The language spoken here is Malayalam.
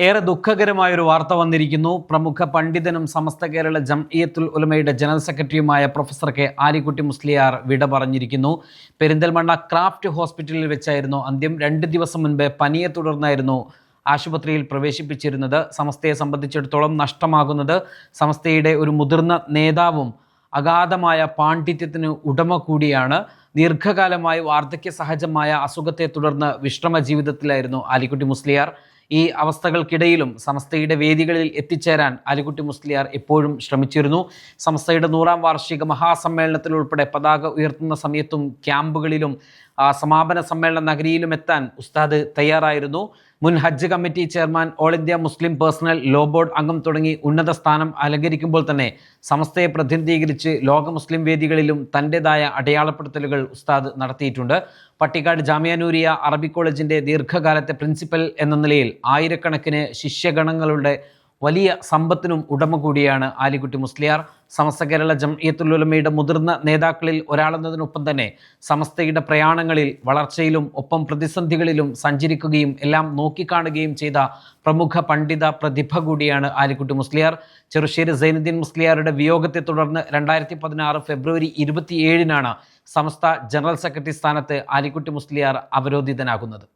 ഏറെ ദുഃഖകരമായൊരു വാർത്ത വന്നിരിക്കുന്നു. പ്രമുഖ പണ്ഡിതനും സമസ്ത കേരള ജംഇയ്യത്തുൽ ഉലമയുടെ ജനറൽ സെക്രട്ടറിയുമായ പ്രൊഫസർ കെ ആലിക്കുട്ടി മുസ്ലിയാർ വിട പറഞ്ഞിരിക്കുന്നു. പെരിന്തൽമണ്ണ ക്രാഫ്റ്റ് ഹോസ്പിറ്റലിൽ വെച്ചായിരുന്നു അന്ത്യം. 2 ദിവസം മുൻപ് പനിയെ തുടർന്നായിരുന്നു ആശുപത്രിയിൽ പ്രവേശിപ്പിച്ചിരുന്നത്. സമസ്തയെ സംബന്ധിച്ചിടത്തോളം നഷ്ടമാകുന്നത് സമസ്തയുടെ ഒരു മുതിർന്ന നേതാവും അഗാധമായ പാണ്ഡിത്യത്തിന് ഉടമ കൂടിയാണ്. ദീർഘകാലമായി വാർദ്ധക്യ സഹജമായ അസുഖത്തെ തുടർന്ന് വിശ്രമ ജീവിതത്തിലായിരുന്നു ആലിക്കുട്ടി മുസ്ലിയാർ. ഈ അവസ്ഥകൾക്കിടയിലും സമസ്തയുടെ വേദികളിൽ എത്തിച്ചേരാൻ ആലിക്കുട്ടി മുസ്ലിയാർ എപ്പോഴും ശ്രമിച്ചിരുന്നു. സമസ്തയുടെ 100ാം വാർഷിക മഹാസമ്മേളനത്തിൽ ഉൾപ്പെടെ പതാക ഉയർത്തുന്ന സമയത്തും ക്യാമ്പുകളിലും സമാപന സമ്മേളന നഗരിയിലും എത്താൻ ഉസ്താദ് തയ്യാറായിരുന്നു. മുൻ ഹജ്ജ് committee chairman, all India Muslim personal law board അംഗം തുടങ്ങി ഉന്നത സ്ഥാനം അലങ്കരിക്കുമ്പോൾ തന്നെ സമസ്തയെ പ്രതിനിധീകരിച്ച് ലോക മുസ്ലിം വേദികളിലും തൻ്റെതായ അടയാളപ്പെടുത്തലുകൾ ഉസ്താദ് നടത്തിയിട്ടുണ്ട്. പട്ടിക്കാട് ജാമിയ നൂരിയ അറബി കോളേജിൻ്റെ ദീർഘകാലത്തെ പ്രിൻസിപ്പൽ എന്ന നിലയിൽ ആയിരക്കണക്കിന് ശിഷ്യഗണങ്ങളുടെ വലിയ സമ്പത്തിനും ഉടമ കൂടിയാണ് ആലിക്കുട്ടി മുസ്ലിയാർ. സമസ്ത കേരള ജംഇയ്യത്തുൽ ഉലമയുടെ മുതിർന്ന നേതാക്കളിൽ ഒരാളെന്നതിനൊപ്പം തന്നെ സമസ്തയുടെ പ്രയാണങ്ങളിൽ വളർച്ചയിലും ഒപ്പം പ്രതിസന്ധികളിലും സഞ്ചരിക്കുകയും എല്ലാം നോക്കിക്കാണുകയും ചെയ്ത പ്രമുഖ പണ്ഡിത പ്രതിഭ കൂടിയാണ് ആലിക്കുട്ടി മുസ്ലിയാർ. ചെറുശ്ശേരി സൈനുദ്ദീൻ മുസ്ലിയാരുടെ വിയോഗത്തെ തുടർന്ന് 2016 ഫെബ്രുവരി 27-നാണ് സമസ്ത ജനറൽ സെക്രട്ടറി സ്ഥാനത്ത് ആലിക്കുട്ടി മുസ്ലിയാർ അവരോധിതനാകുന്നത്.